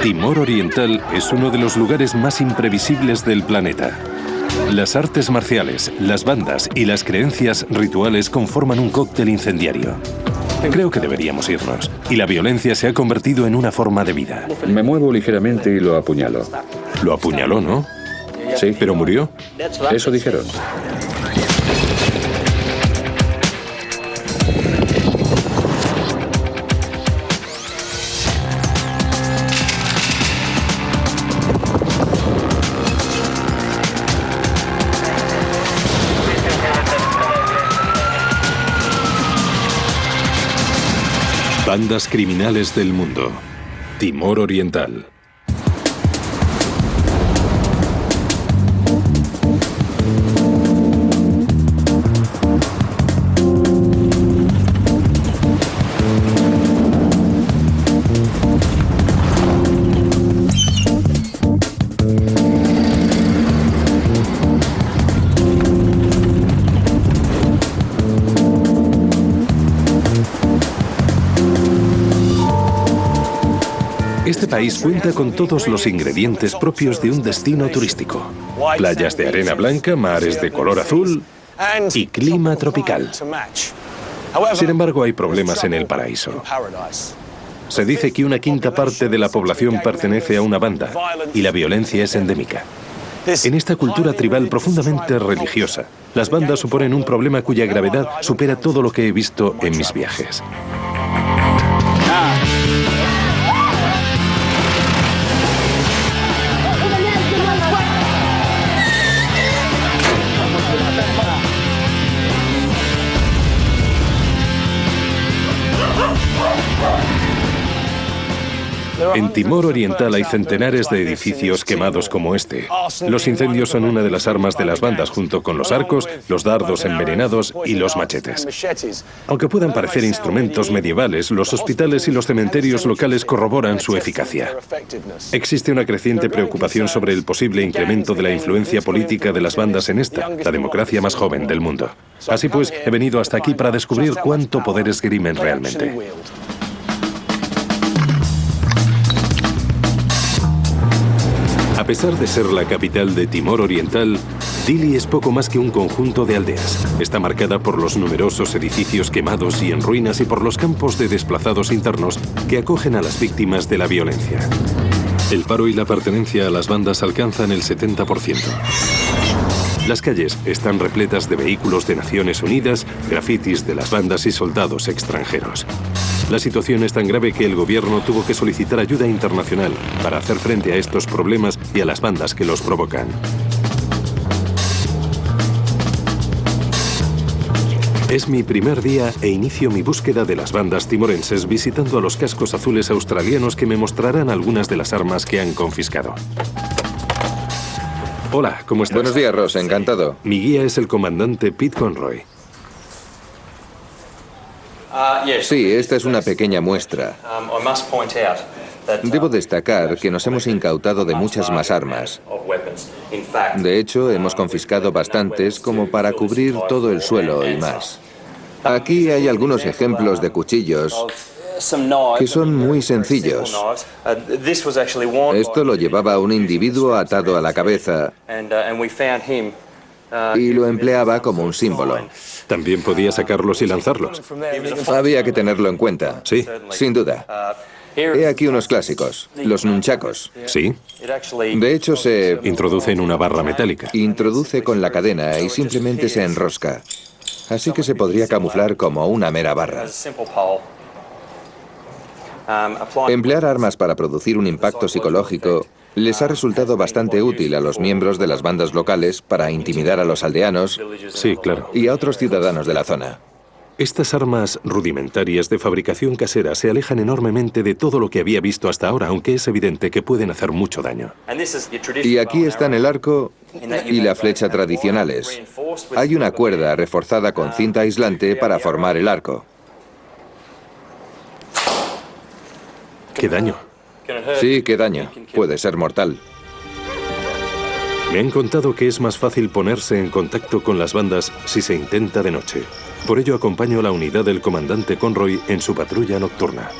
Timor Oriental es uno de los lugares más imprevisibles del planeta. Las artes marciales, las bandas y las creencias rituales conforman un cóctel incendiario. Creo que deberíamos irnos, y la violencia se ha convertido en una forma de vida. Me muevo ligeramente y lo apuñalo. Lo apuñaló, ¿no? Sí. ¿Pero murió? Eso dijeron. Bandas criminales del mundo. Timor Oriental. Este país cuenta con todos los ingredientes propios de un destino turístico. Playas de arena blanca, mares de color azul y clima tropical. Sin embargo, hay problemas en el paraíso. Se dice que una quinta parte de la población pertenece a una banda y la violencia es endémica. En esta cultura tribal profundamente religiosa, las bandas suponen un problema cuya gravedad supera todo lo que he visto en mis viajes. En Timor Oriental hay centenares de edificios quemados como este. Los incendios son una de las armas de las bandas, junto con los arcos, los dardos envenenados y los machetes. Aunque puedan parecer instrumentos medievales, los hospitales y los cementerios locales corroboran su eficacia. Existe una creciente preocupación sobre el posible incremento de la influencia política de las bandas en esta, la democracia más joven del mundo. Así pues, he venido hasta aquí para descubrir cuánto poder esgrimen realmente. A pesar de ser la capital de Timor Oriental, Dili es poco más que un conjunto de aldeas. Está marcada por los numerosos edificios quemados y en ruinas y por los campos de desplazados internos que acogen a las víctimas de la violencia. El paro y la pertenencia a las bandas alcanzan el 70%. Las calles están repletas de vehículos de Naciones Unidas, grafitis de las bandas y soldados extranjeros. La situación es tan grave que el gobierno tuvo que solicitar ayuda internacional para hacer frente a estos problemas y a las bandas que los provocan. Es mi primer día e inicio mi búsqueda de las bandas timorenses visitando a los cascos azules australianos que me mostrarán algunas de las armas que han confiscado. Hola, ¿cómo estás? Buenos días, Ross, encantado. Mi guía es el comandante Pete Conroy. Sí, esta es una pequeña muestra. Debo destacar que nos hemos incautado de muchas más armas. De hecho, hemos confiscado bastantes como para cubrir todo el suelo y más. Aquí hay algunos ejemplos de cuchillos que son muy sencillos. Esto lo llevaba un individuo atado a la cabeza y lo empleaba como un símbolo. También podía sacarlos y lanzarlos. Había que tenerlo en cuenta. Sí. Sin duda. He aquí unos clásicos, los nunchakos. Sí. De hecho, se Introduce en una barra metálica. introduce con la cadena y simplemente se enrosca. Así que se podría camuflar como una mera barra. Emplear armas para producir un impacto psicológico les ha resultado bastante útil a los miembros de las bandas locales para intimidar a los aldeanos Sí, claro. y a otros ciudadanos de la zona. Estas armas rudimentarias de fabricación casera se alejan enormemente de todo lo que había visto hasta ahora, aunque es evidente que pueden hacer mucho daño. Y aquí están el arco y la flecha tradicionales. Hay una cuerda reforzada con cinta aislante para formar el arco. ¡Qué daño! Sí, qué daño. Puede ser mortal. Me han contado que es más fácil ponerse en contacto con las bandas si se intenta de noche. Por ello acompaño a la unidad del comandante Conroy en su patrulla nocturna.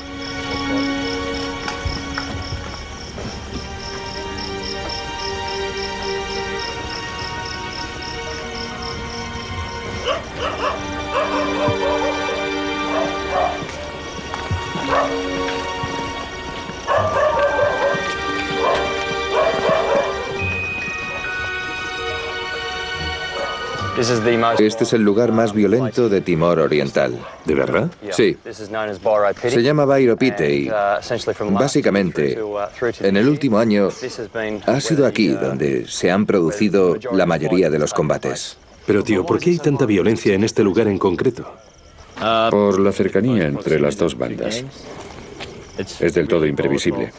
Este es el lugar más violento de Timor Oriental. ¿De verdad? Sí. Se llama Bairo Pite y, básicamente, en el último año ha sido aquí donde se han producido la mayoría de los combates. Pero tío, ¿por qué hay tanta violencia en este lugar en concreto? Por la cercanía entre las dos bandas. Es del todo imprevisible.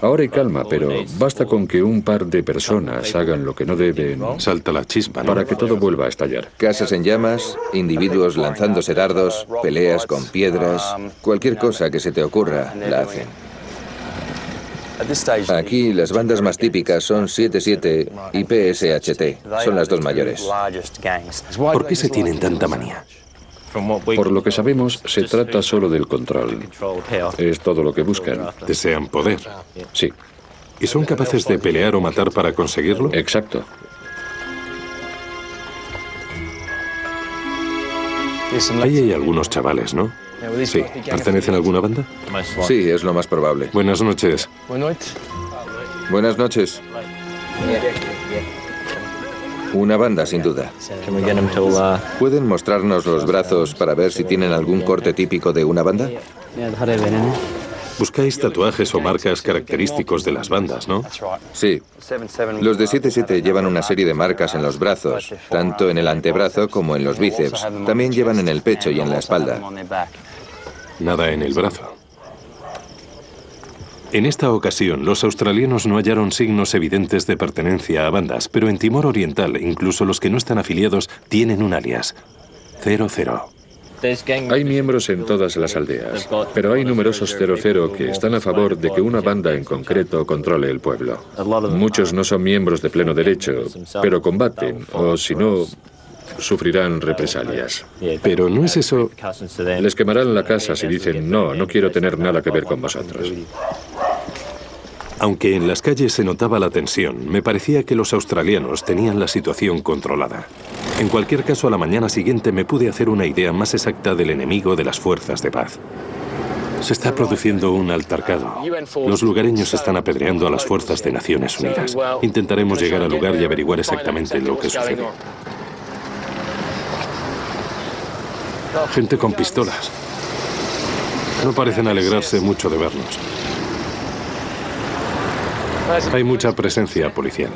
Ahora hay calma, pero basta con que un par de personas hagan lo que no deben Salta la chispa, ¿no? para que todo vuelva a estallar. Casas en llamas, individuos lanzándose dardos, peleas con piedras, cualquier cosa que se te ocurra, la hacen. Aquí las bandas más típicas son 77 y PSHT, son las dos mayores. ¿Por qué se tienen tanta manía? Por lo que sabemos, se trata solo del control. Es todo lo que buscan. Desean poder. Sí, ¿Y son capaces de pelear o matar para conseguirlo? exacto. Ahí hay algunos chavales, ¿no? Sí. ¿Pertenecen a alguna banda? Sí, es lo más probable. Buenas noches. Buenas noches. Una banda, sin duda. ¿Pueden mostrarnos los brazos para ver si tienen algún corte típico de una banda? Buscáis tatuajes o marcas característicos de las bandas, ¿no? Sí. Los de 77 llevan una serie de marcas en los brazos, tanto en el antebrazo como en los bíceps. También llevan en el pecho y en la espalda. Nada en el brazo. En esta ocasión, los australianos no hallaron signos evidentes de pertenencia a bandas, pero en Timor Oriental, incluso los que no están afiliados tienen un alias. 00. Hay miembros en todas las aldeas, pero hay numerosos 00 que están a favor de que una banda en concreto controle el pueblo. Muchos no son miembros de pleno derecho, pero combaten, o si no, sufrirán represalias. Pero no es eso... Les quemarán la casa si dicen, no, no quiero tener nada que ver con vosotros. Aunque en las calles se notaba la tensión, me parecía que los australianos tenían la situación controlada. En cualquier caso, a la mañana siguiente me pude hacer una idea más exacta del enemigo de las fuerzas de paz. Se está produciendo un altercado. Los lugareños están apedreando a las fuerzas de Naciones Unidas. Intentaremos llegar al lugar y averiguar exactamente lo que sucede. Gente con pistolas. No parecen alegrarse mucho de vernos. Hay mucha presencia policial.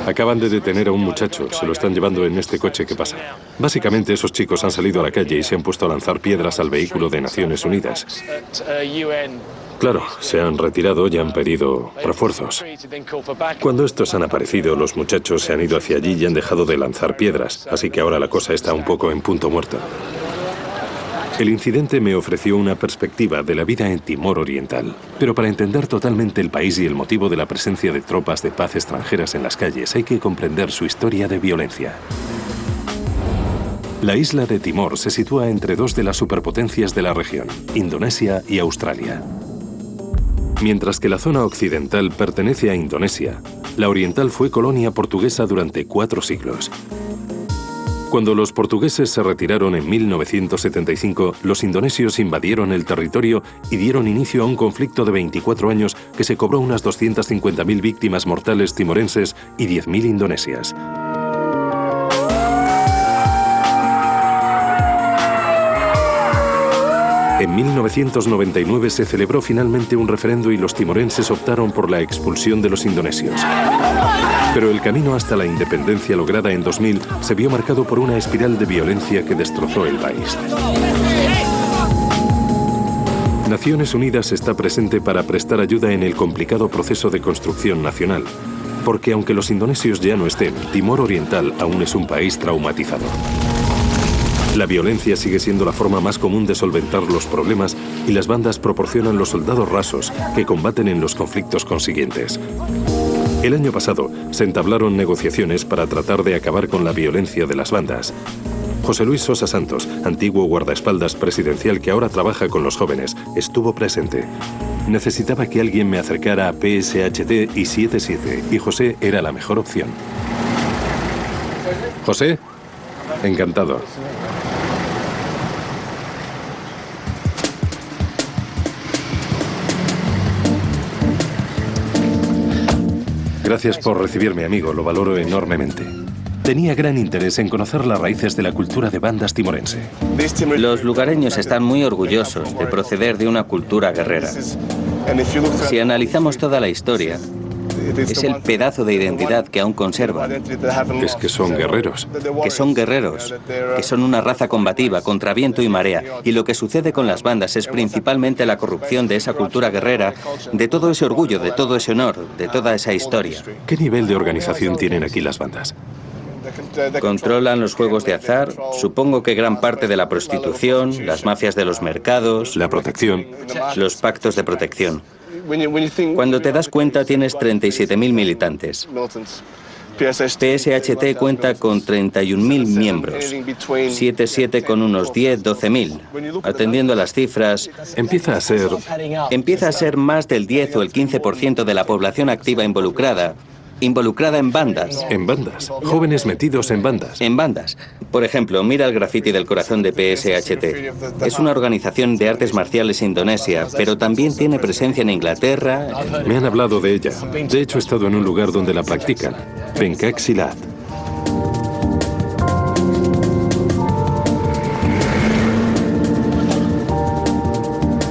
Acaban de detener a un muchacho, se lo están llevando en este coche que pasa. Básicamente esos chicos han salido a la calle y se han puesto a lanzar piedras al vehículo de Naciones Unidas. Claro, se han retirado y han pedido refuerzos. Cuando estos han aparecido, los muchachos se han ido hacia allí y han dejado de lanzar piedras, así que ahora la cosa está un poco en punto muerto. El incidente me ofreció una perspectiva de la vida en Timor Oriental, pero para entender totalmente el país y el motivo de la presencia de tropas de paz extranjeras en las calles hay que comprender su historia de violencia. La isla de Timor se sitúa entre dos de las superpotencias de la región, Indonesia y Australia. Mientras que la zona occidental pertenece a Indonesia, la oriental fue colonia portuguesa durante 4 siglos. Cuando los portugueses se retiraron en 1975, los indonesios invadieron el territorio y dieron inicio a un conflicto de 24 años que se cobró unas 250.000 víctimas mortales timorenses y 10.000 indonesias. En 1999 se celebró finalmente un referendo y los timorenses optaron por la expulsión de los indonesios. Pero el camino hasta la independencia lograda en 2000 se vio marcado por una espiral de violencia que destrozó el país. Naciones Unidas está presente para prestar ayuda en el complicado proceso de construcción nacional, porque aunque los indonesios ya no estén, Timor Oriental aún es un país traumatizado. La violencia sigue siendo la forma más común de solventar los problemas y las bandas proporcionan los soldados rasos que combaten en los conflictos consiguientes. El año pasado se entablaron negociaciones para tratar de acabar con la violencia de las bandas. José Luis Sosa Santos, antiguo guardaespaldas presidencial que ahora trabaja con los jóvenes, estuvo presente. Necesitaba que alguien me acercara a PSHT y 77, y José era la mejor opción. José, encantado. Gracias por recibirme, amigo. Lo valoro enormemente. Tenía gran interés en conocer las raíces de la cultura de bandas timorense. Los lugareños están muy orgullosos de proceder de una cultura guerrera. Si analizamos toda la historia, es el pedazo de identidad que aún conservan. Es que son guerreros. Que son guerreros, que son una raza combativa contra viento y marea. Y lo que sucede con las bandas es principalmente la corrupción de esa cultura guerrera, de todo ese orgullo, de todo ese honor, de toda esa historia. ¿Qué nivel de organización tienen aquí las bandas? Controlan los juegos de azar, supongo que gran parte de la prostitución, las mafias de los mercados, La protección. los pactos de protección. Cuando te das cuenta tienes 37.000 militantes. PSHT cuenta con 31.000 miembros, 7-7 con unos 10-12.000. Atendiendo a las cifras, Empieza a ser más del 10 o el 15% de la población activa involucrada en bandas. en bandas. Jóvenes metidos en bandas. En bandas. Por ejemplo, mira el graffiti del corazón de PSHT. Es una organización de artes marciales indonesia, pero también tiene presencia en Inglaterra. Me han hablado de ella. De hecho, he estado en un lugar donde la practican. Pencak Silat.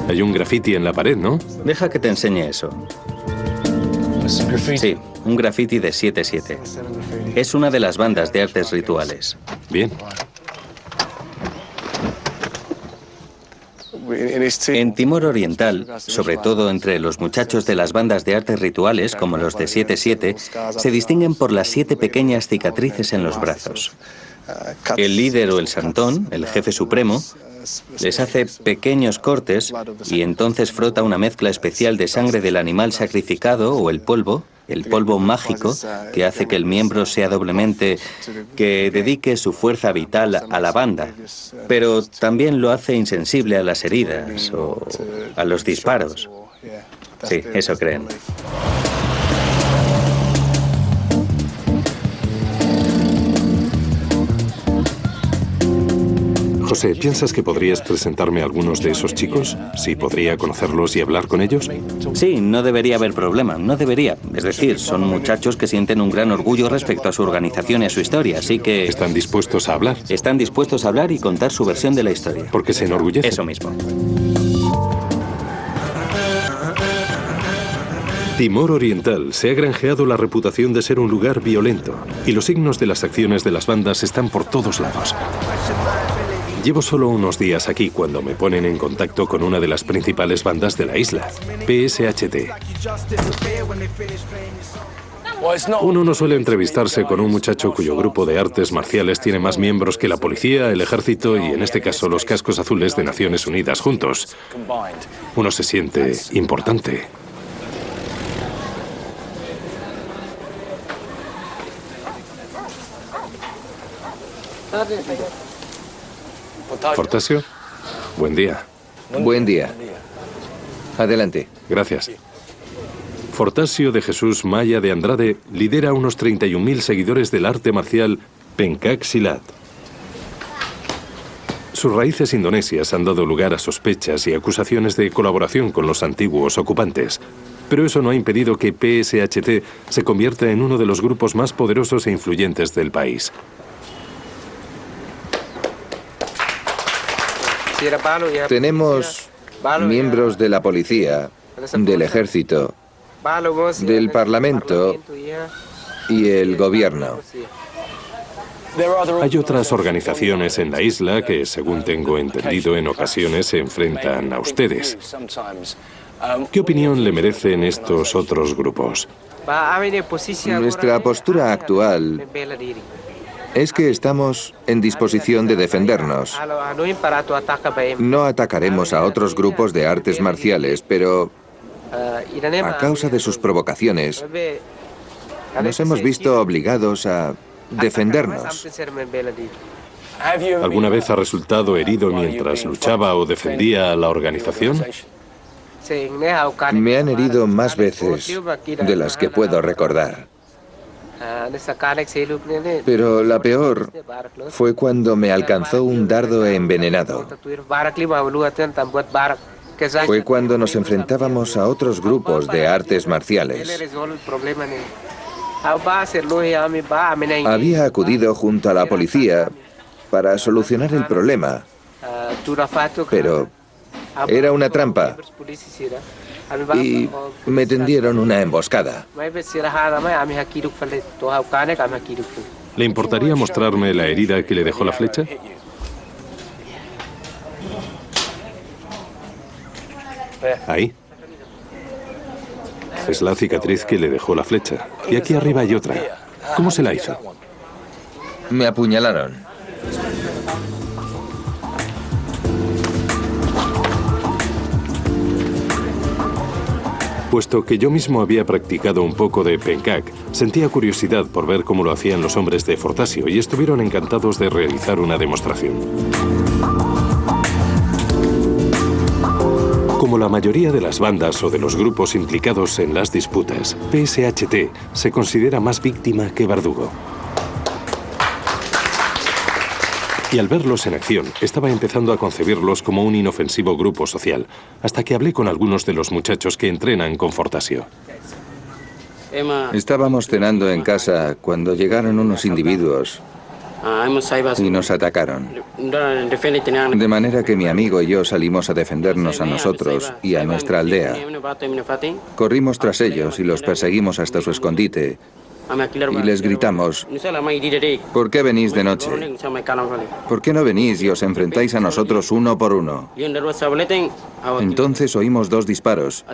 Hay un graffiti en la pared, ¿no? Deja que te enseñe eso. Sí, un graffiti de 7-7. Es una de las bandas de artes rituales. Bien. En Timor Oriental, sobre todo entre los muchachos de las bandas de artes rituales, como los de 7-7, se distinguen por las 7 pequeñas cicatrices en los brazos. El líder o el santón, el jefe supremo, les hace pequeños cortes y entonces frota una mezcla especial de sangre del animal sacrificado o el polvo mágico, que hace que el miembro sea doblemente, que dedique su fuerza vital a la banda, pero también lo hace insensible a las heridas o a los disparos. Sí, eso creen. José, ¿piensas que podrías presentarme a algunos de esos chicos? ¿Sí podría conocerlos y hablar con ellos? Sí, no debería haber problema, no debería. Es decir, son muchachos que sienten un gran orgullo respecto a su organización y a su historia, así que... ¿Están dispuestos a hablar? Están dispuestos a hablar y contar su versión de la historia. Porque se enorgullecen. Eso mismo. Timor Oriental se ha granjeado la reputación de ser un lugar violento y los signos de las acciones de las bandas están por todos lados. Llevo solo unos días aquí cuando me ponen en contacto con una de las principales bandas de la isla, PSHT. Uno no suele entrevistarse con un muchacho cuyo grupo de artes marciales tiene más miembros que la policía, el ejército y, en este caso, los cascos azules de Naciones Unidas juntos. Uno se siente importante. Fortasio, buen día. Buen día. Adelante. Gracias. Fortasio de Jesús Maya de Andrade lidera unos 31.000 seguidores del arte marcial Pencak Silat. Sus raíces indonesias han dado lugar a sospechas y acusaciones de colaboración con los antiguos ocupantes. Pero eso no ha impedido que PSHT se convierta en uno de los grupos más poderosos e influyentes del país. Tenemos miembros de la policía, del ejército, del parlamento y el gobierno. Hay otras organizaciones en la isla que, según tengo entendido, en ocasiones se enfrentan a ustedes. ¿Qué opinión le merecen estos otros grupos? Nuestra postura actual es que estamos en disposición de defendernos. No atacaremos a otros grupos de artes marciales, pero a causa de sus provocaciones, nos hemos visto obligados a defendernos. ¿Alguna vez ha resultado herido mientras luchaba o defendía a la organización? Me han herido más veces de las que puedo recordar. Pero la peor fue cuando me alcanzó un dardo envenenado. Fue cuando nos enfrentábamos a otros grupos de artes marciales. Había acudido junto a la policía para solucionar el problema, pero era una trampa y me tendieron una emboscada. ¿Le importaría mostrarme la herida que le dejó la flecha? Ahí. Es la cicatriz que le dejó la flecha. Y aquí arriba hay otra. ¿Cómo se la hizo? Me apuñalaron. Puesto que yo mismo había practicado un poco de pencak, sentía curiosidad por ver cómo lo hacían los hombres de Fortasio y estuvieron encantados de realizar una demostración. Como la mayoría de las bandas o de los grupos implicados en las disputas, PSHT se considera más víctima que verdugo. Y al verlos en acción, estaba empezando a concebirlos como un inofensivo grupo social, hasta que hablé con algunos de los muchachos que entrenan con Fortasio. Estábamos cenando en casa cuando llegaron unos individuos y nos atacaron. De manera que mi amigo y yo salimos a defendernos a nosotros y a nuestra aldea. Corrimos tras ellos y los perseguimos hasta su escondite. Y les gritamos: ¿por qué venís de noche? ¿Por qué no venís y os enfrentáis a nosotros uno por uno? Entonces oímos 2 disparos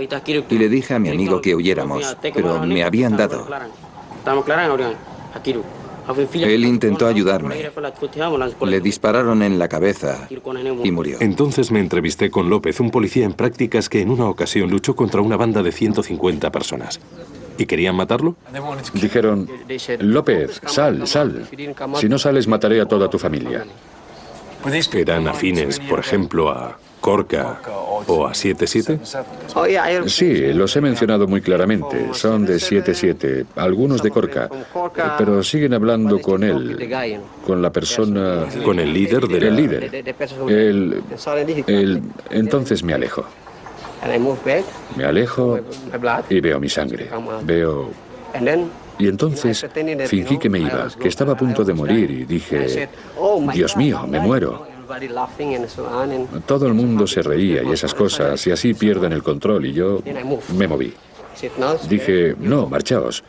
y le dije a mi amigo que huyéramos, pero me habían dado. Él intentó ayudarme. Le dispararon en la cabeza y murió. Entonces me entrevisté con López, un policía en prácticas que en una ocasión luchó contra una banda de 150 personas. ¿Y querían matarlo? Dijeron: López, sal. Si no sales, mataré a toda tu familia. ¿Eran afines, por ejemplo, a Korka o a 7-7? Sí, los he mencionado muy claramente. Son de 7-7, algunos de Korka, pero siguen hablando con él, con la persona... ¿Con el líder de la... El líder. Entonces me alejo. Me alejo y veo mi sangre. Veo... Y entonces fingí que me iba, que estaba a punto de morir y dije: Dios mío, me muero. Todo el mundo se reía y esas cosas, y así pierden el control, y yo me moví. Dije: no, marchaos.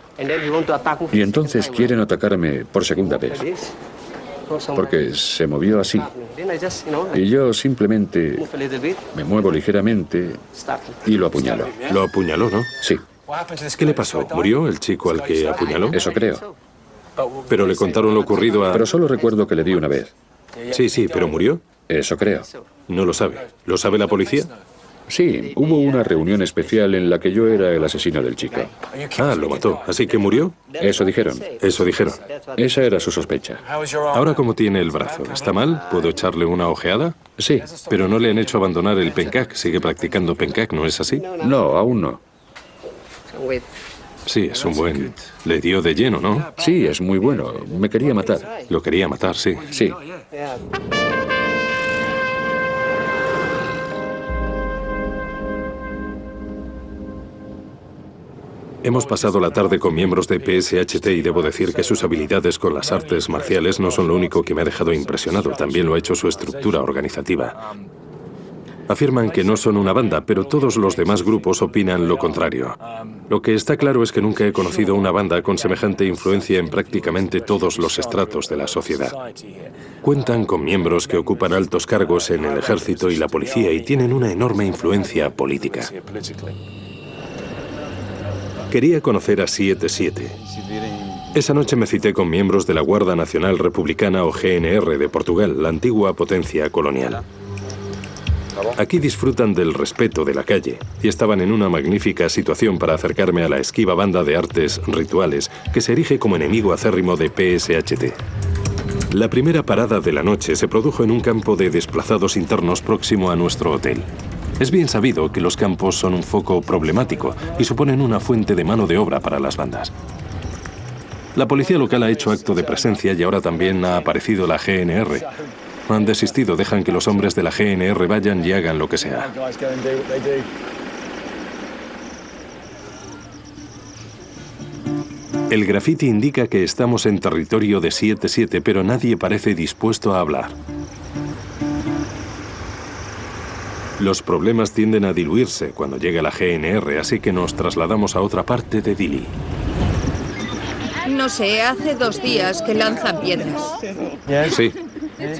Y entonces quieren atacarme por segunda vez, porque se movió así. Y yo simplemente me muevo ligeramente y lo apuñalo. Lo apuñaló, ¿no? Sí. ¿Qué le pasó? ¿Murió el chico al que apuñaló? Eso creo. Pero le contaron lo ocurrido a... Pero solo recuerdo que le di una vez. Sí, pero ¿murió? Eso creo. No lo sabe. ¿Lo sabe la policía? Sí, hubo una reunión especial en la que yo era el asesino del chico. Ah, lo mató. ¿Así que murió? Eso dijeron. Eso dijeron. Esa era su sospecha. Ahora, ¿cómo tiene el brazo? ¿Está mal? ¿Puedo echarle una ojeada? Sí. Pero no le han hecho abandonar el pencak. Sigue practicando pencak, ¿no es así? No, aún no. Sí, es un buen... Le dio de lleno, ¿no? Sí, es muy bueno. Me quería matar. Lo quería matar, sí. Sí. Hemos pasado la tarde con miembros de PSHT y debo decir que sus habilidades con las artes marciales no son lo único que me ha dejado impresionado. También lo ha hecho su estructura organizativa. Afirman que no son una banda, pero todos los demás grupos opinan lo contrario. Lo que está claro es que nunca he conocido una banda con semejante influencia en prácticamente todos los estratos de la sociedad. Cuentan con miembros que ocupan altos cargos en el ejército y la policía y tienen una enorme influencia política. Quería conocer a 7-7. Esa noche me cité con miembros de la Guardia Nacional Republicana o GNR de Portugal, la antigua potencia colonial. Aquí disfrutan del respeto de la calle y estaban en una magnífica situación para acercarme a la esquiva banda de artes rituales que se erige como enemigo acérrimo de PSHT. La primera parada de la noche se produjo en un campo de desplazados internos próximo a nuestro hotel. Es bien sabido que los campos son un foco problemático y suponen una fuente de mano de obra para las bandas. La policía local ha hecho acto de presencia y ahora también ha aparecido la GNR. Han desistido, dejan que los hombres de la GNR vayan y hagan lo que sea. El grafiti indica que estamos en territorio de 7-7, pero nadie parece dispuesto a hablar. Los problemas tienden a diluirse cuando llega la GNR, así que nos trasladamos a otra parte de Dili. No sé, hace 2 días que lanzan piedras. Sí.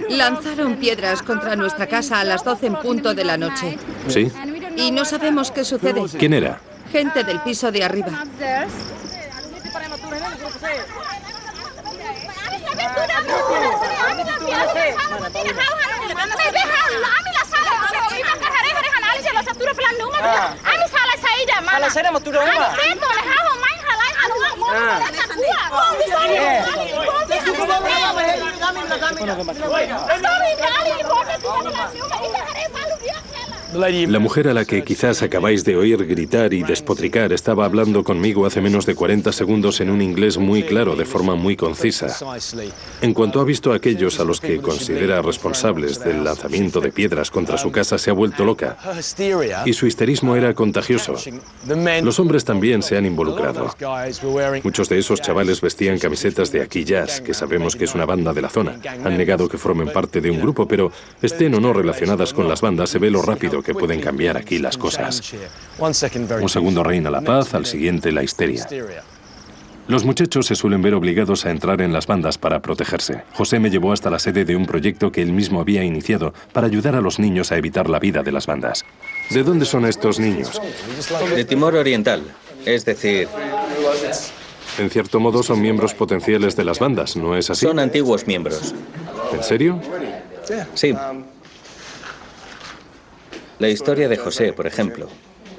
Lanzaron piedras contra nuestra casa a las 12 en punto de la noche. ¿Sí? Y no sabemos qué sucede. ¿Quién era? Gente del piso de arriba. La mujer a la que quizás acabáis de oír gritar y despotricar estaba hablando conmigo hace menos de 40 segundos en un inglés muy claro, de forma muy concisa. En cuanto ha visto a aquellos a los que considera responsables del lanzamiento de piedras contra su casa, se ha vuelto loca. Y su histerismo era contagioso. Los hombres también se han involucrado. Muchos de esos chavales vestían camisetas de Aquí Jazz, que sabemos que es una banda de la zona. Han negado que formen parte de un grupo, pero estén o no relacionadas con las bandas, se ve lo rápido que pueden cambiar aquí las cosas. Un segundo reina la paz, al siguiente la histeria. Los muchachos se suelen ver obligados a entrar en las bandas para protegerse. José me llevó hasta la sede de un proyecto que él mismo había iniciado para ayudar a los niños a evitar la vida de las bandas. ¿De dónde son estos niños? De Timor Oriental, es decir... En cierto modo son miembros potenciales de las bandas, ¿no es así? Son antiguos miembros. ¿En serio? Sí. La historia de José, por ejemplo.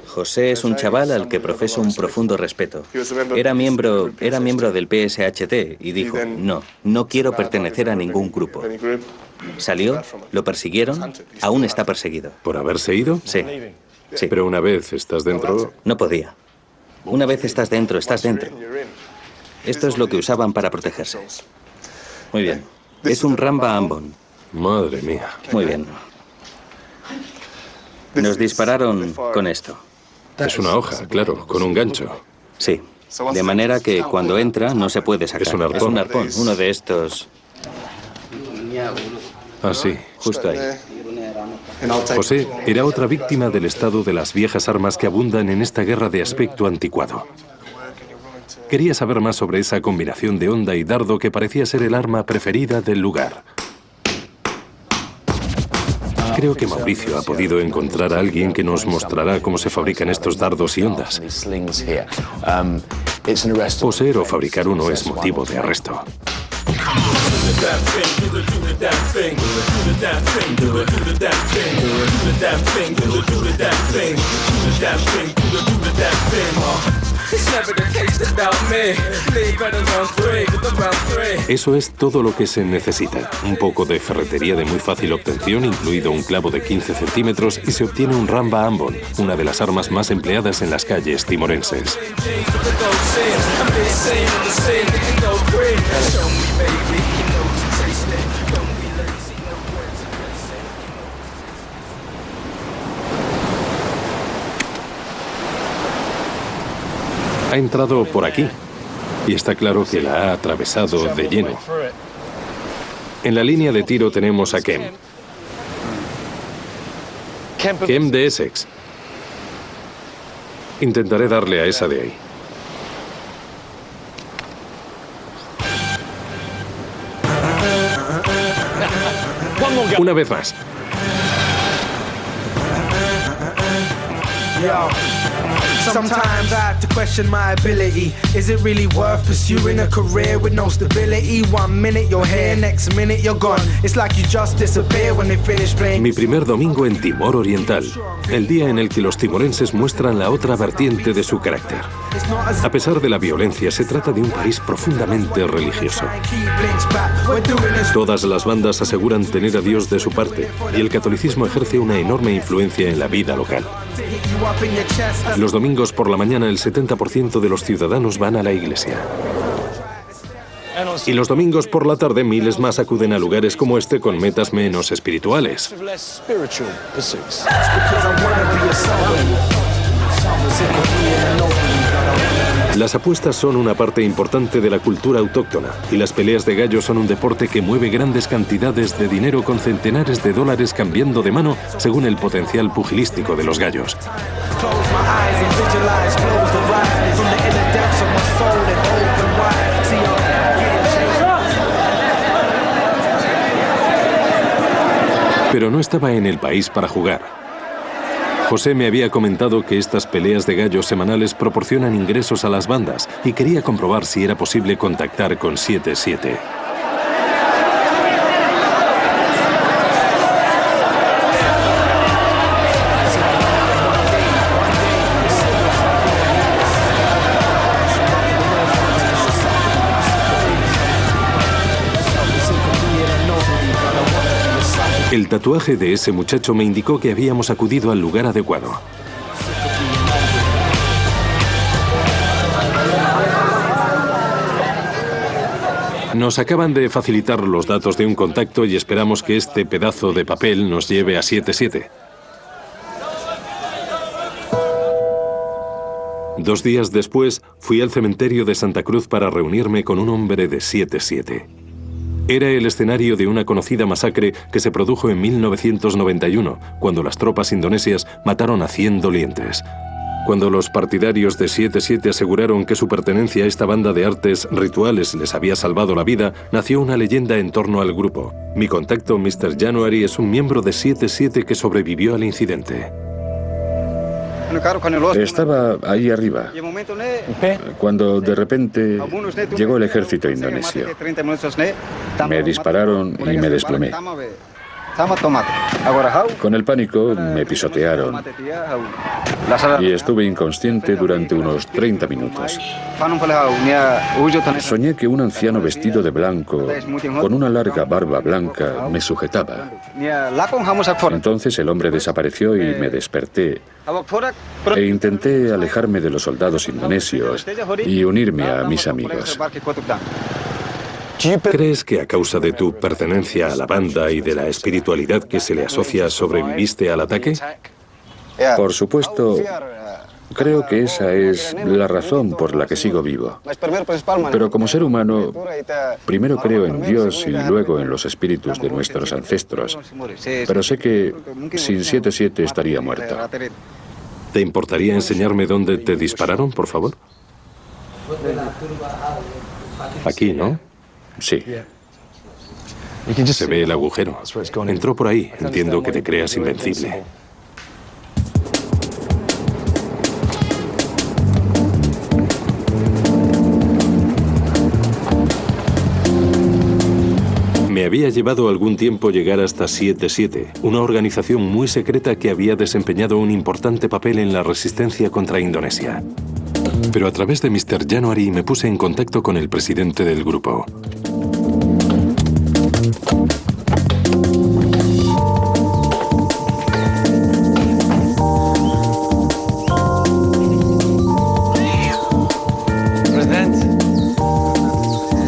José es un chaval al que profeso un profundo respeto. Era miembro del PSHT y dijo, no quiero pertenecer a ningún grupo. Salió, lo persiguieron, aún está perseguido. ¿Por haberse ido? Sí. Pero una vez estás dentro... No podía. Una vez estás dentro, estás dentro. Esto es lo que usaban para protegerse. Muy bien. Es un Ramba Ambon. Madre mía. Muy bien. Nos dispararon con esto. Es una hoja, claro, con un gancho. Sí. De manera que cuando entra no se puede sacar. Es un arpón. Es un arpón, uno de estos. Ah, sí. Justo ahí. José era otra víctima del estado de las viejas armas que abundan en esta guerra de aspecto anticuado. Quería saber más sobre esa combinación de honda y dardo que parecía ser el arma preferida del lugar. Creo que Mauricio ha podido encontrar a alguien que nos mostrará cómo se fabrican estos dardos y ondas. Poseer o fabricar uno es motivo de arresto. Eso es todo lo que se necesita. Un poco de ferretería de muy fácil obtención, incluido un clavo de 15 centímetros, y se obtiene un Ramba Ambon, una de las armas más empleadas en las calles timorenses. Ha entrado por aquí y está claro que la ha atravesado de lleno. En la línea de tiro tenemos a Kem. Kem de Essex. Intentaré darle a esa de ahí. Una vez más. Sometimes I have to question my ability. Is it really worth pursuing a career with no stability? 1 minute you're here, next minute you're gone. It's like you just disappear when they finish playing. Mi primer domingo en Timor Oriental, el día en el que los timorenses muestran la otra vertiente de su carácter. A pesar de la violencia, se trata de un país profundamente religioso. Todas las bandas aseguran tener a Dios de su parte, y el catolicismo ejerce una enorme influencia en la vida local. Los domingos por la mañana el 70% de los ciudadanos van a la iglesia. Y los domingos por la tarde miles más acuden a lugares como este con metas menos espirituales. Because I wanna be a soldier. Las apuestas son una parte importante de la cultura autóctona y las peleas de gallos son un deporte que mueve grandes cantidades de dinero con centenares de dólares cambiando de mano según el potencial pugilístico de los gallos. Pero no estaba en el país para jugar. José me había comentado que estas peleas de gallos semanales proporcionan ingresos a las bandas y quería comprobar si era posible contactar con 77. El tatuaje de ese muchacho me indicó que habíamos acudido al lugar adecuado. Nos acaban de facilitar los datos de un contacto y esperamos que este pedazo de papel nos lleve a 77. 2 días después, fui al cementerio de Santa Cruz para reunirme con un hombre de 77. Era el escenario de una conocida masacre que se produjo en 1991, cuando las tropas indonesias mataron a 100 dolientes. Cuando los partidarios de 77 aseguraron que su pertenencia a esta banda de artes rituales les había salvado la vida, nació una leyenda en torno al grupo. Mi contacto, Mr. January, es un miembro de 77 que sobrevivió al incidente. Estaba ahí arriba, cuando de repente llegó el ejército indonesio. Me dispararon y me desplomé. Con el pánico me pisotearon y estuve inconsciente durante unos 30 minutos. Soñé que un anciano vestido de blanco, con una larga barba blanca, me sujetaba. Entonces el hombre desapareció y me desperté e intenté alejarme de los soldados indonesios y unirme a mis amigos. ¿Crees que a causa de tu pertenencia a la banda y de la espiritualidad que se le asocia sobreviviste al ataque? Por supuesto, creo que esa es la razón por la que sigo vivo. Pero como ser humano, primero creo en Dios y luego en los espíritus de nuestros ancestros. Pero sé que sin 77 estaría muerto. ¿Te importaría enseñarme dónde te dispararon, por favor? Aquí, ¿no? Sí. Se ve el agujero. Entró por ahí. Entiendo que te creas invencible. Me había llevado algún tiempo llegar hasta 77, una organización muy secreta que había desempeñado un importante papel en la resistencia contra Indonesia. Pero a través de Mr. January me puse en contacto con el presidente del grupo.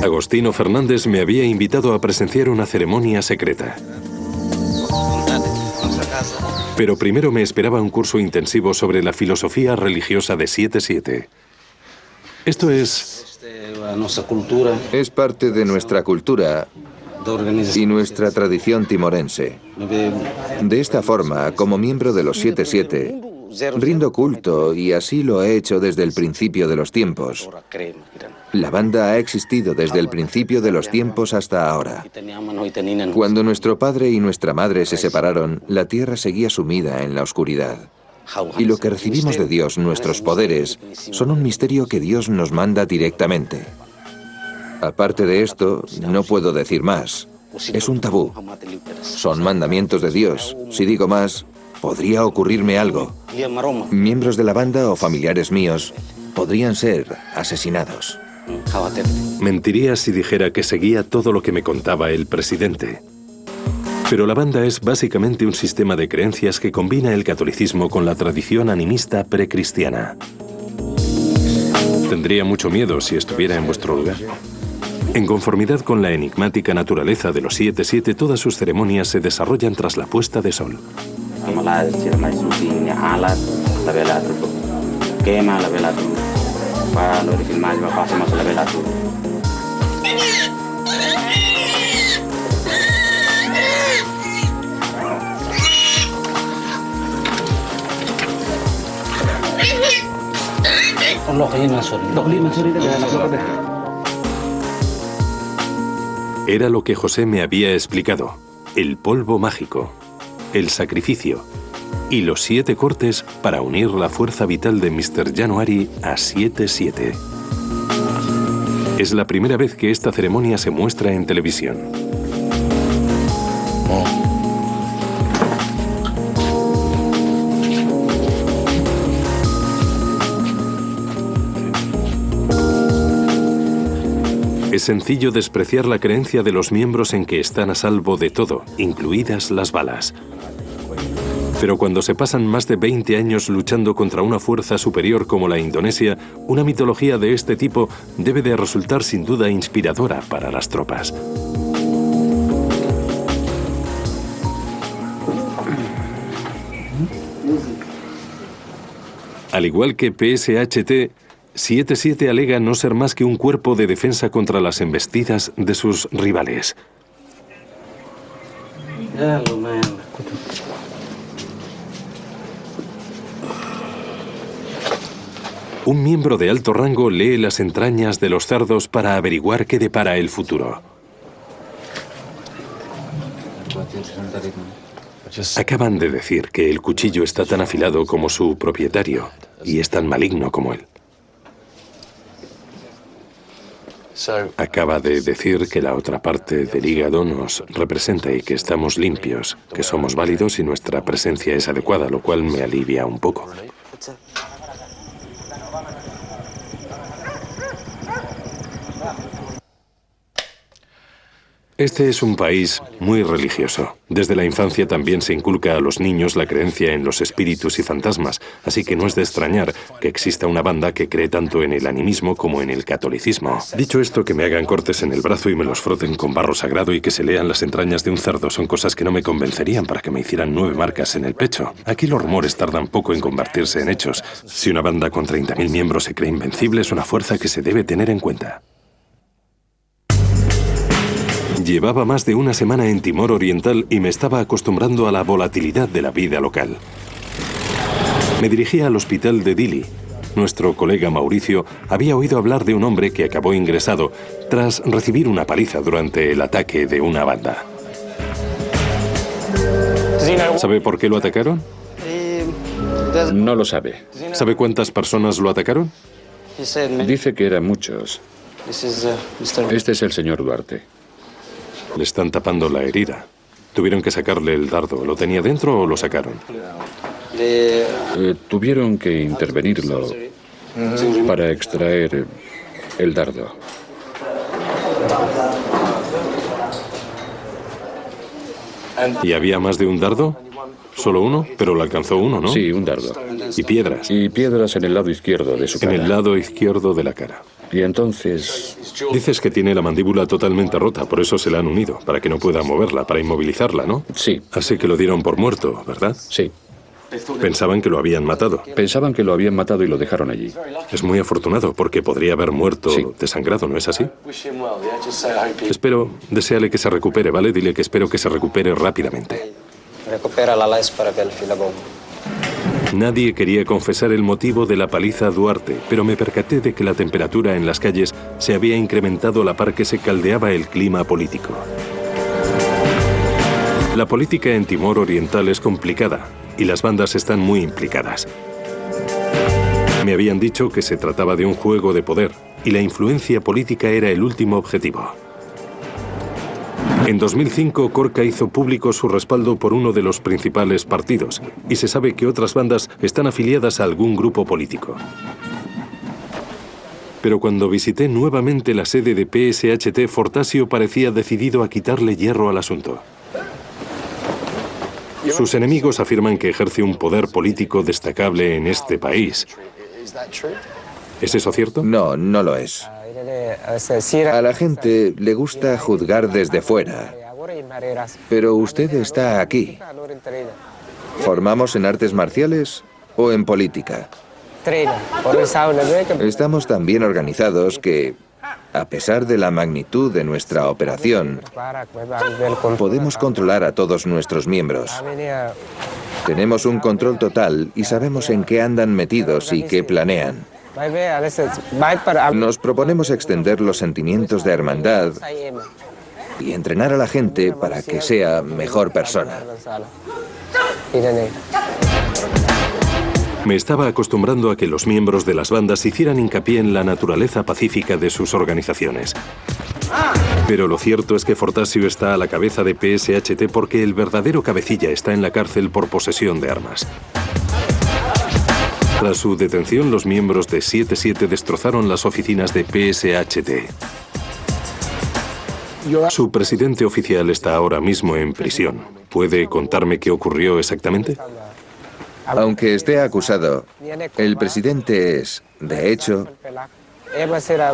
Agostino Fernández me había invitado a presenciar una ceremonia secreta. Pero primero me esperaba un curso intensivo sobre la filosofía religiosa de 77. Esto es parte de nuestra cultura y nuestra tradición timorense. De esta forma, como miembro de los 77, rindo culto y así lo he hecho desde el principio de los tiempos. La banda ha existido desde el principio de los tiempos hasta ahora. Cuando nuestro padre y nuestra madre se separaron, la tierra seguía sumida en la oscuridad. Y lo que recibimos de Dios, nuestros poderes, son un misterio que Dios nos manda directamente. Aparte de esto, no puedo decir más. Es un tabú. Son mandamientos de Dios. Si digo más, podría ocurrirme algo. Miembros de la banda o familiares míos podrían ser asesinados. Mentiría si dijera que seguía todo lo que me contaba el presidente. Pero la banda es básicamente un sistema de creencias que combina el catolicismo con la tradición animista precristiana. Tendría mucho miedo si estuviera en vuestro lugar. En conformidad con la enigmática naturaleza de los 77, todas sus ceremonias se desarrollan tras la puesta de sol. Palo de filmagem vai passar mais level tudo. Era lo que José me había explicado. El polvo mágico, el sacrificio y los 7 cortes para unir la fuerza vital de Mr. January a 7-7. Es la primera vez que esta ceremonia se muestra en televisión. Es sencillo despreciar la creencia de los miembros en que están a salvo de todo, incluidas las balas. Pero cuando se pasan más de 20 años luchando contra una fuerza superior como la Indonesia, una mitología de este tipo debe de resultar sin duda inspiradora para las tropas. Al igual que PSHT, 7-7 alega no ser más que un cuerpo de defensa contra las embestidas de sus rivales. Un miembro de alto rango lee las entrañas de los cerdos para averiguar qué depara el futuro. Acaban de decir que el cuchillo está tan afilado como su propietario y es tan maligno como él. Acaba de decir que la otra parte del hígado nos representa y que estamos limpios, que somos válidos y nuestra presencia es adecuada, lo cual me alivia un poco. Este es un país muy religioso. Desde la infancia también se inculca a los niños la creencia en los espíritus y fantasmas, así que no es de extrañar que exista una banda que cree tanto en el animismo como en el catolicismo. Dicho esto, que me hagan cortes en el brazo y me los froten con barro sagrado y que se lean las entrañas de un cerdo son cosas que no me convencerían para que me hicieran 9 marcas en el pecho. Aquí los rumores tardan poco en convertirse en hechos. Si una banda con 30.000 miembros se cree invencible, es una fuerza que se debe tener en cuenta. Llevaba más de una semana en Timor Oriental y me estaba acostumbrando a la volatilidad de la vida local. Me dirigí al hospital de Dili. Nuestro colega Mauricio había oído hablar de un hombre que acabó ingresado tras recibir una paliza durante el ataque de una banda. ¿Sabe por qué lo atacaron? No lo sabe. ¿Sabe cuántas personas lo atacaron? Dice que eran muchos. Este es el señor Duarte. Le están tapando la herida. Tuvieron que sacarle el dardo. ¿Lo tenía dentro o lo sacaron? Tuvieron que intervenirlo para extraer el dardo. ¿Y había más de un dardo? ¿Solo uno? Pero le alcanzó uno, ¿no? Sí, un dardo. ¿Y piedras? Y piedras en el lado izquierdo de su cara. En el lado izquierdo de la cara. Y entonces... Dices que tiene la mandíbula totalmente rota, por eso se la han unido, para que no pueda moverla, para inmovilizarla, ¿no? Sí. Así que lo dieron por muerto, ¿verdad? Sí. Pensaban que lo habían matado. Pensaban que lo habían matado y lo dejaron allí. Es muy afortunado, porque podría haber muerto desangrado, ¿no es así? Espero, deséale que se recupere, ¿vale? Dile que espero que se recupere rápidamente. Nadie quería confesar el motivo de la paliza a Duarte, pero me percaté de que la temperatura en las calles se había incrementado a la par que se caldeaba el clima político. La política en Timor Oriental es complicada y las bandas están muy implicadas. Me habían dicho que se trataba de un juego de poder y la influencia política era el último objetivo. En 2005, Korka hizo público su respaldo por uno de los principales partidos y se sabe que otras bandas están afiliadas a algún grupo político. Pero cuando visité nuevamente la sede de PSHT, Fortasio parecía decidido a quitarle hierro al asunto. Sus enemigos afirman que ejerce un poder político destacable en este país. ¿Es eso cierto? No, no lo es. A la gente le gusta juzgar desde fuera, pero usted está aquí. ¿Formamos en artes marciales o en política? Estamos tan bien organizados que, a pesar de la magnitud de nuestra operación, podemos controlar a todos nuestros miembros. Tenemos un control total y sabemos en qué andan metidos y qué planean. Nos proponemos extender los sentimientos de hermandad y entrenar a la gente para que sea mejor persona. Me estaba acostumbrando a que los miembros de las bandas hicieran hincapié en la naturaleza pacífica de sus organizaciones. Pero lo cierto es que Fortasio está a la cabeza de PSHT porque el verdadero cabecilla está en la cárcel por posesión de armas. Tras su detención, los miembros de 7-7 destrozaron las oficinas de PSHT. Su presidente oficial está ahora mismo en prisión. ¿Puede contarme qué ocurrió exactamente? Aunque esté acusado, el presidente es, de hecho,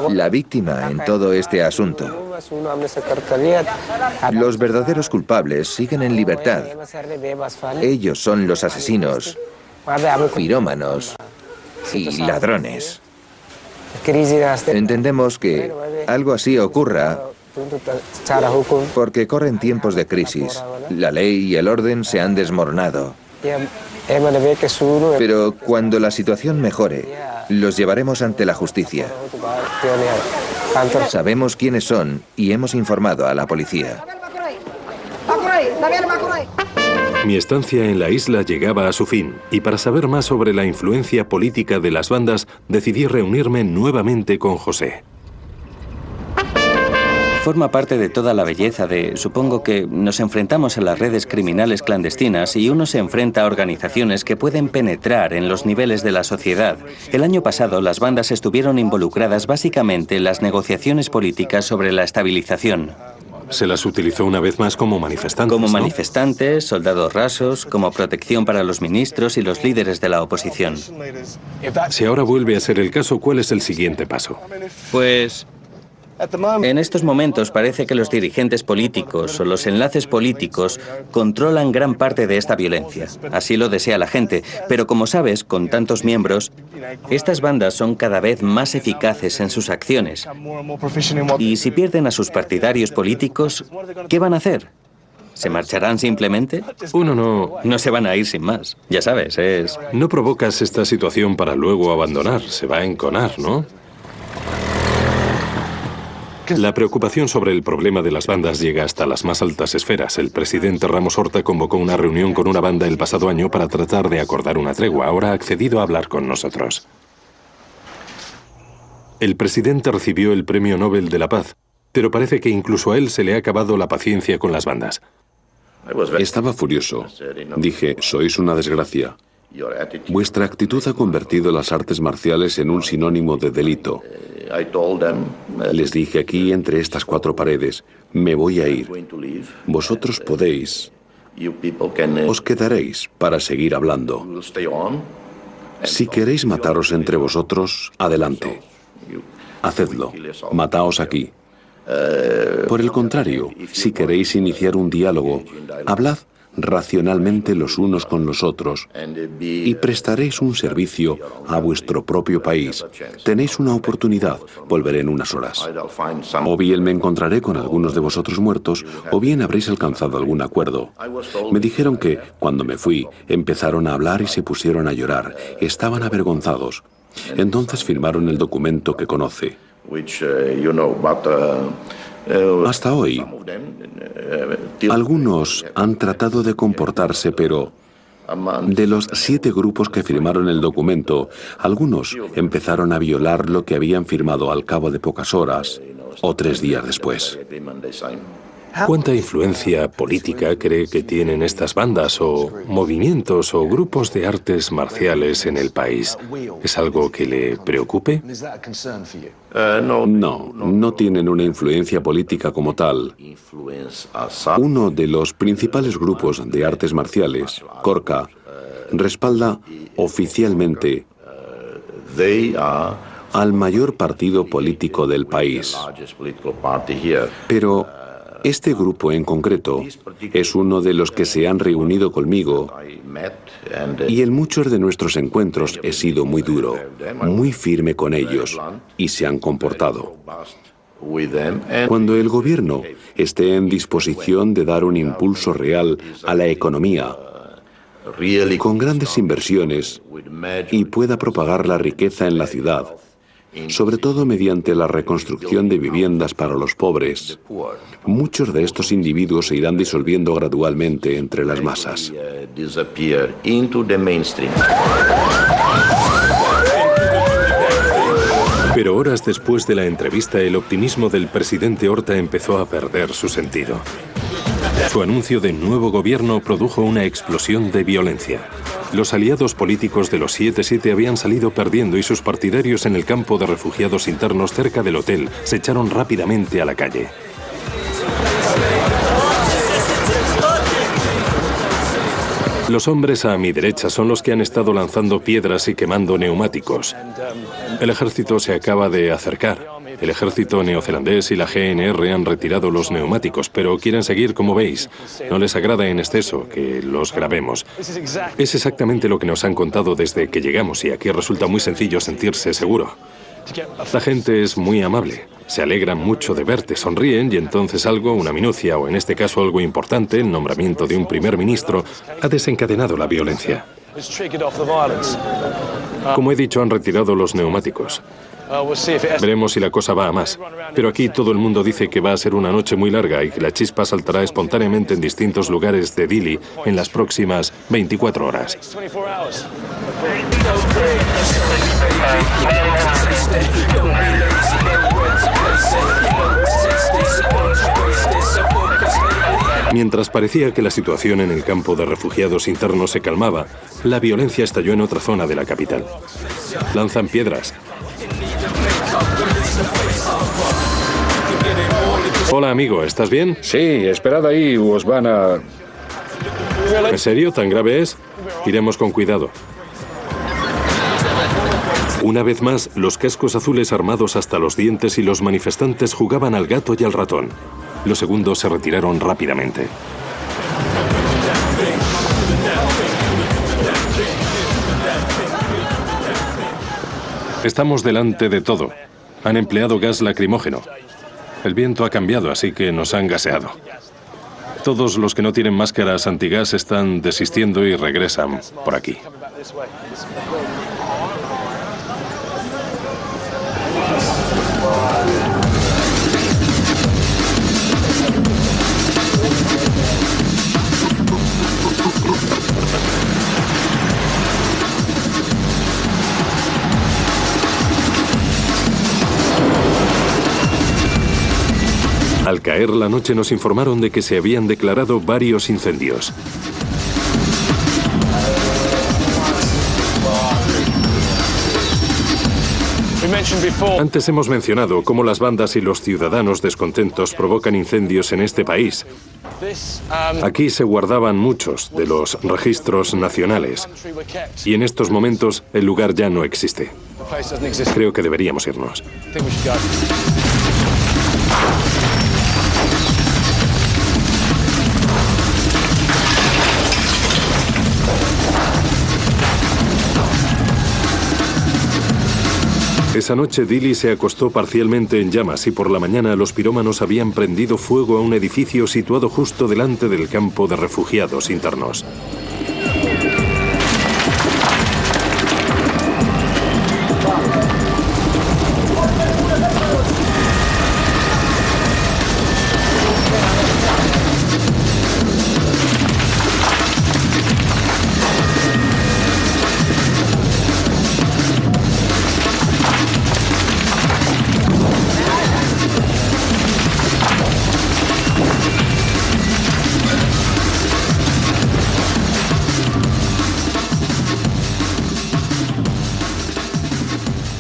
la víctima en todo este asunto. Los verdaderos culpables siguen en libertad. Ellos son los asesinos, pirómanos y ladrones. Entendemos que algo así ocurra porque corren tiempos de crisis. La ley y el orden se han desmoronado. Pero cuando la situación mejore, los llevaremos ante la justicia. Sabemos quiénes son y hemos informado a la policía. Mi estancia en la isla llegaba a su fin, y para saber más sobre la influencia política de las bandas, decidí reunirme nuevamente con José. Forma parte de toda la belleza supongo que nos enfrentamos a las redes criminales clandestinas y uno se enfrenta a organizaciones que pueden penetrar en los niveles de la sociedad. El año pasado las bandas estuvieron involucradas básicamente en las negociaciones políticas sobre la estabilización. Se las utilizó una vez más como manifestantes, Como ¿no? manifestantes, soldados rasos, como protección para los ministros y los líderes de la oposición. Si ahora vuelve a ser el caso, ¿cuál es el siguiente paso? Pues en estos momentos parece que los dirigentes políticos o los enlaces políticos controlan gran parte de esta violencia. Así lo desea la gente, pero como sabes, con tantos miembros, estas bandas son cada vez más eficaces en sus acciones. Y si pierden a sus partidarios políticos, ¿qué van a hacer? ¿Se marcharán simplemente? Uno No se van a ir sin más. Ya sabes, no provocas esta situación para luego abandonar. Se va a enconar, ¿no? La preocupación sobre el problema de las bandas llega hasta las más altas esferas. El presidente Ramos Horta convocó una reunión con una banda el pasado año para tratar de acordar una tregua. Ahora ha accedido a hablar con nosotros. El presidente recibió el Premio Nobel de la Paz, pero parece que incluso a él se le ha acabado la paciencia con las bandas. Estaba furioso. Dije, sois una desgracia. Vuestra actitud ha convertido las artes marciales en un sinónimo de delito. Les dije aquí, entre estas cuatro paredes, me voy a ir. Vosotros podéis. Os quedaréis para seguir hablando. Si queréis mataros entre vosotros, adelante. Hacedlo. Mataos aquí. Por el contrario, si queréis iniciar un diálogo, hablad racionalmente los unos con los otros y prestaréis un servicio a vuestro propio país. Tenéis una oportunidad, volveré en unas horas. O bien me encontraré con algunos de vosotros muertos, o bien habréis alcanzado algún acuerdo. Me dijeron que, cuando me fui, empezaron a hablar y se pusieron a llorar. Estaban avergonzados. Entonces firmaron el documento que conoce. Hasta hoy, algunos han tratado de comportarse, pero de los 7 grupos que firmaron el documento, algunos empezaron a violar lo que habían firmado al cabo de pocas horas o 3 días después. ¿Cuánta influencia política cree que tienen estas bandas o movimientos o grupos de artes marciales en el país? ¿Es algo que le preocupe? No tienen una influencia política como tal. Uno de los principales grupos de artes marciales, Corca, respalda oficialmente al mayor partido político del país. Pero Este grupo en concreto es uno de los que se han reunido conmigo y en muchos de nuestros encuentros he sido muy duro, muy firme con ellos y se han comportado. Cuando el gobierno esté en disposición de dar un impulso real a la economía, con grandes inversiones y pueda propagar la riqueza en la ciudad, sobre todo mediante la reconstrucción de viviendas para los pobres, muchos de estos individuos se irán disolviendo gradualmente entre las masas. Pero horas después de la entrevista, el optimismo del presidente Horta empezó a perder su sentido. Su anuncio de nuevo gobierno produjo una explosión de violencia. Los aliados políticos de los 7-7 habían salido perdiendo y sus partidarios en el campo de refugiados internos cerca del hotel se echaron rápidamente a la calle. Los hombres a mi derecha son los que han estado lanzando piedras y quemando neumáticos. El ejército se acaba de acercar. El ejército neozelandés y la GNR han retirado los neumáticos, pero quieren seguir, como veis. No les agrada en exceso que los grabemos. Es exactamente lo que nos han contado desde que llegamos y aquí resulta muy sencillo sentirse seguro. La gente es muy amable. Se alegran mucho de verte, sonríen y entonces algo, una minucia o en este caso algo importante, el nombramiento de un primer ministro, ha desencadenado la violencia. Como he dicho, han retirado los neumáticos. Veremos si la cosa va a más. Pero aquí todo el mundo dice que va a ser una noche muy larga y que la chispa saltará espontáneamente en distintos lugares de Dili en las próximas 24 horas. Mientras parecía que la situación en el campo de refugiados internos se calmaba, la violencia estalló en otra zona de la capital. Lanzan piedras. Hola, amigo, ¿estás bien? Sí, esperad ahí o os van a... ¿En serio? ¿Tan grave es? Iremos con cuidado. Una vez más, los cascos azules armados hasta los dientes y los manifestantes jugaban al gato y al ratón. Los segundos se retiraron rápidamente. Estamos delante de todo. Han empleado gas lacrimógeno. El viento ha cambiado, así que nos han gaseado. Todos los que no tienen máscaras antigas están desistiendo y regresan por aquí. Al caer la noche nos informaron de que se habían declarado varios incendios. Antes hemos mencionado cómo las bandas y los ciudadanos descontentos provocan incendios en este país. Aquí se guardaban muchos de los registros nacionales y en estos momentos el lugar ya no existe. Creo que deberíamos irnos. Esa noche Dili se acostó parcialmente en llamas y por la mañana los pirómanos habían prendido fuego a un edificio situado justo delante del campo de refugiados internos.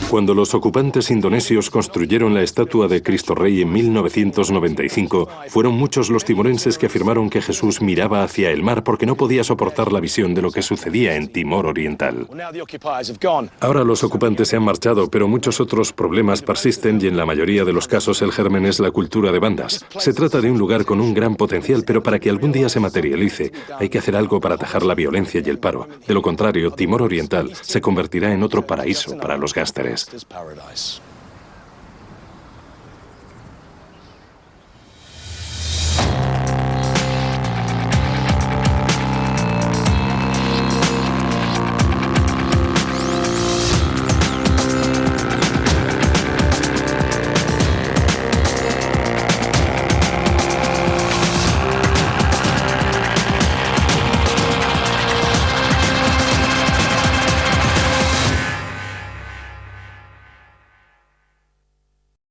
Cuando los ocupantes indonesios construyeron la estatua de Cristo Rey en 1995, fueron muchos los timorenses que afirmaron que Jesús miraba hacia el mar porque no podía soportar la visión de lo que sucedía en Timor Oriental. Ahora los ocupantes se han marchado, pero muchos otros problemas persisten y en la mayoría de los casos el germen es la cultura de bandas. Se trata de un lugar con un gran potencial, pero para que algún día se materialice, hay que hacer algo para atajar la violencia y el paro. De lo contrario, Timor Oriental se convertirá en otro paraíso para los gángsteres.